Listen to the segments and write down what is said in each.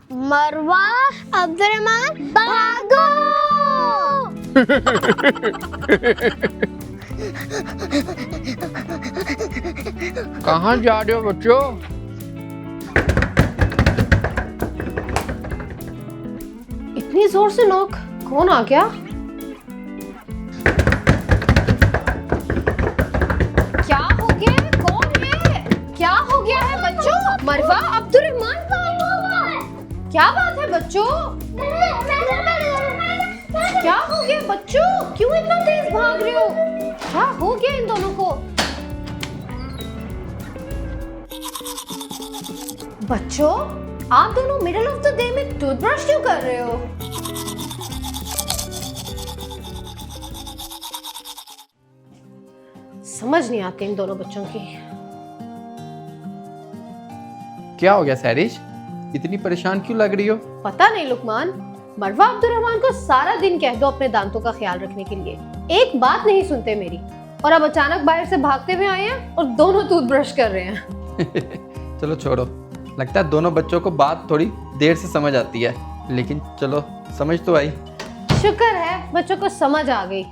मरवा, अब्दुर्रहमान, भागो। कहाँ जा रहे हो बच्चों? इतनी जोर से नॉक, कौन आ गया? क्या हो गया? कौन है? क्या हो गया है बच्चों? मरवा, अब्दुर्रहमान, क्या बात है बच्चों? क्या हो गया बच्चों? क्यों इतना तेज भाग रहे हो? क्या हो गया इन दोनों को? बच्चों, आप दोनों मिडिल ऑफ द डे में टूथब्रश क्यों कर रहे हो? समझ नहीं आती इन दोनों बच्चों की। क्या हो गया सैरिश? इतनी परेशान क्यों लग रही हो? पता नहीं लुकमान, मरवा अब्दुर्रहमान को सारा दिन कह दो अपने दांतों का ख्याल रखने के लिए, एक बात नहीं सुनते मेरी, और अब अचानक बाहर से भागते हुए आए हैं और दोनों टूथब्रश कर रहे हैं। चलो छोड़ो, लगता है दोनों बच्चों को बात थोड़ी देर से समझ आती है, लेकिन चलो समझ तो आई। शुक्र है बच्चों को समझ आ गई।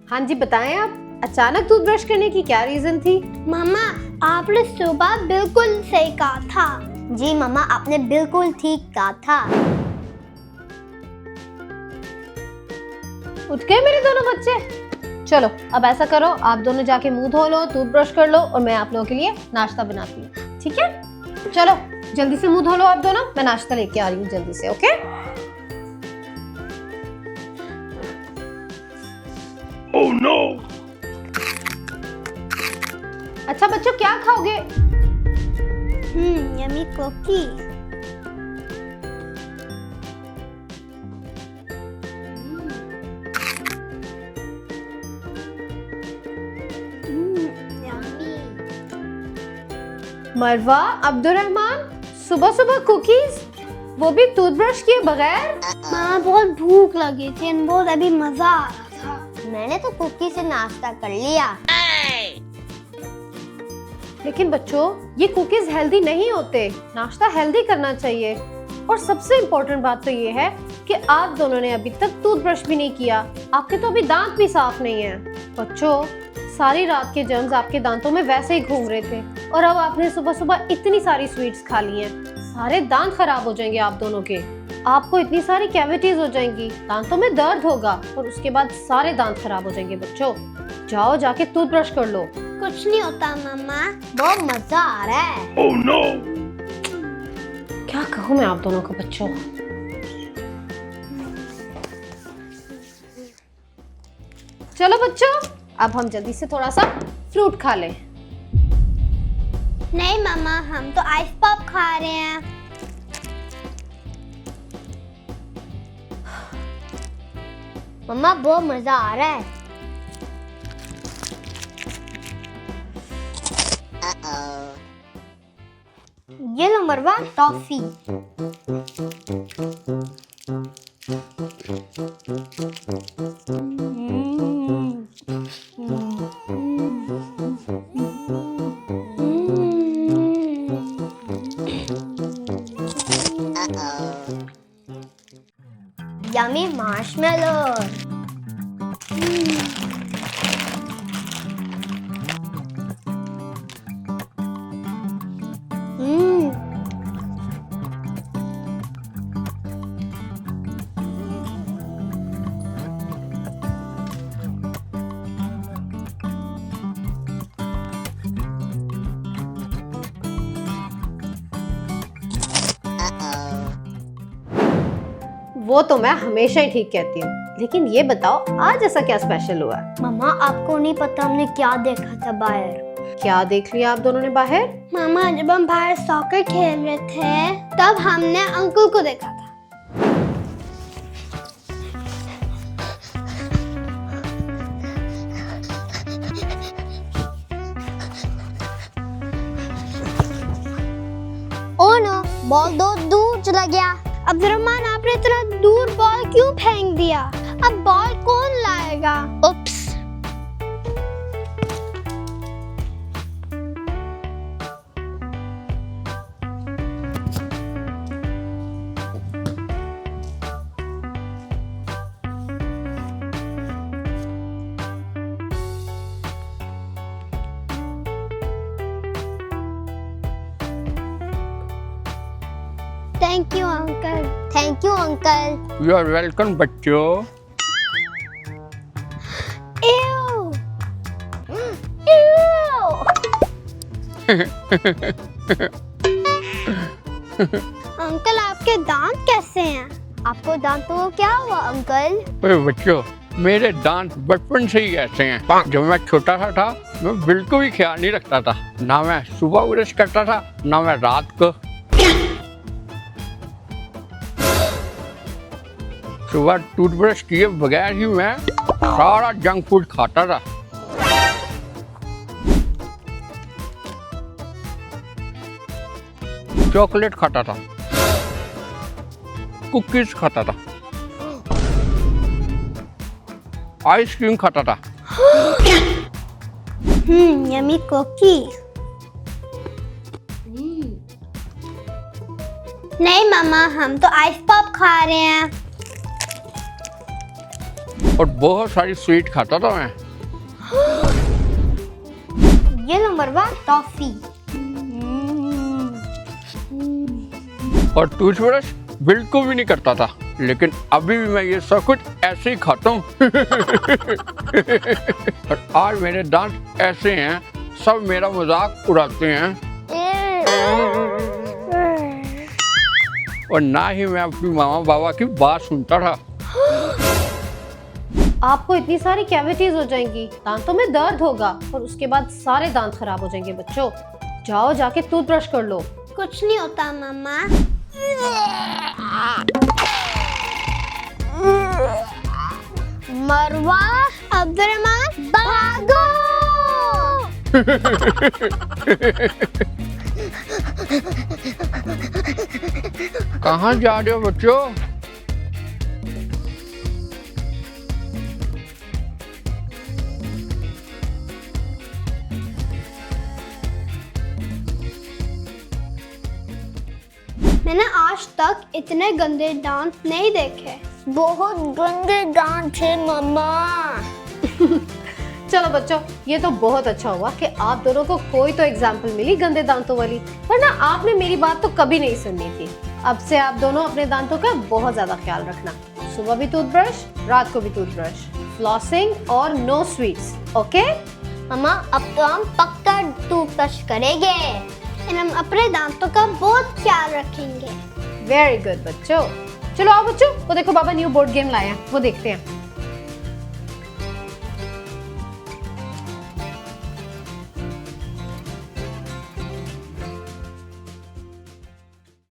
हाँ जी बताएं, आप अचानक टूथब्रश करने की क्या रीजन थी? मामा, आपने सुबह बिल्कुल सही कहा था। जी मामा, आपने बिल्कुल ठीक कहा था। उठ गए मेरे दोनों बच्चे? चलो अब ऐसा करो, आप दोनों जाके मुंह धो लो, टूथब्रश कर लो और मैं आप लोगों के लिए नाश्ता बनाती हूँ, ठीक है? चलो जल्दी से मुंह धो लो आप दोनों, मैं नाश्ता लेके आ रही हूँ जल्दी से, ओके? Oh no! अच्छा बच्चों, क्या खाओगे? Yummy cookie. मरवा, अब्दुर्रहमान, सुबह सुबह कुकीज, वो भी टूथब्रश किए बगैर? मामा, बहुत भूख लगी थी और बहुत अभी मजा आ रहा था। मैंने तो कुकी से नाश्ता कर लिया। लेकिन बच्चों, ये कुकीज हेल्दी नहीं होते, नाश्ता हेल्दी करना चाहिए। और सबसे इम्पोर्टेंट बात तो ये है कि आप दोनों ने अभी तक टूथब्रश भी नहीं किया, आपके तो अभी दांत भी साफ नहीं है। बच्चों, सारी रात के जर्म्स आपके दांतों में वैसे ही घूम रहे थे और अब आपने सुबह सुबह इतनी सारी स्वीट्स खा ली हैं, सारे दांत खराब हो जाएंगे आप दोनों के। आपको इतनी सारी कैविटीज हो जाएंगी, दांतों में दर्द होगा और उसके बाद सारे दांत खराब हो जाएंगे। बच्चों जाओ जाके टूथब्रश कर लो। कुछ नहीं होता मामा, बहुत मजा आ रहा है। Oh no! क्या कहूँ मैं आप दोनों को बच्चों। चलो बच्चों, अब हम जल्दी से थोड़ा सा फ्रूट खा लें। नहीं मामा, हम तो आइस पॉप खा रहे हैं। मम्मा, बहुत मजा आ रहा है। ये लो मरवा, टॉफी। Yummy marshmallow. वो तो मैं हमेशा ही ठीक कहती हूँ, लेकिन ये बताओ आज ऐसा क्या स्पेशल हुआ? मामा, आपको नहीं पता हमने क्या देखा था बाहर। क्या देख लिया आप दोनों ने बाहर? मामा, जब हम बाहर सॉकर खेल रहे थे तब हमने अंकल को देखा था। ओह नो, बॉल दूर चला गया। अब्दुर्रहमान, आपने इतना दूर बॉल क्यों फेंक दिया? अब बॉल कौन लाएगा? Oops. Thank you uncle. Thank you uncle. You are welcome बच्चों। Ew! Ew! अंकल आपके दांत कैसे हैं? आपको दांतों को क्या हुआ अंकल? अरे बच्चों, मेरे दांत बचपन से ही ऐसे हैं। जब मैं छोटा सा था मैं बिल्कुल भी ख्याल नहीं रखता था। ना मैं सुबह ब्रश करता था ना मैं रात को। सुबह टूथब्रश किए बगैर ही मैं सारा जंक फूड खाता था। चॉकलेट खाता था, कुकीज खाता था, आइसक्रीम खाता था। Yummy cookie. नहीं मामा, हम तो आइस पॉप खा रहे हैं। और बहुत सारी स्वीट खाता था मैं। ये लो मरवा टॉफी। और टूथब्रश बिल्कुल भी नहीं करता था, लेकिन अभी भी मैं ये सब कुछ ऐसे ही खाता हूँ। और आज मेरे दांत ऐसे हैं, सब मेरा मजाक उड़ाते हैं। और ना ही मैं अपनी मामा बाबा की बात सुनता था। आपको इतनी सारी कैविटीज हो जाएंगी, दांतों में दर्द होगा और उसके बाद सारे दांत खराब हो जाएंगे। बच्चों जाओ जाके टूथब्रश कर लो। कुछ नहीं होता मामा। मरवा, अब्दुर्रहमान भागो। कहाँ जा रहे हो बच्चों? मैंने आज तक इतने गंदे दांत नहीं देखे। बहुत गंदे दांत थे मम्मा। चलो बच्चों, ये तो बहुत अच्छा हुआ कि आप दोनों को कोई तो एग्जाम्पल मिली गंदे दांतों वाली, वरना आपने मेरी बात तो कभी नहीं सुननी थी। अब से आप दोनों अपने दांतों का बहुत ज्यादा ख्याल रखना। सुबह भी टूथब्रश, रात को भी टूथब्रश, फ्लॉसिंग और नो स्वीट्स। ओके मम्मा, अब तो हम पक्का टूथब्रश करेंगे और हम अपने दांतों का बहुत ख्याल रखेंगे। वेरी गुड बच्चों। चलो आओ बच्चों, वो देखो बाबा न्यू बोर्ड गेम लाए हैं, वो देखते हैं।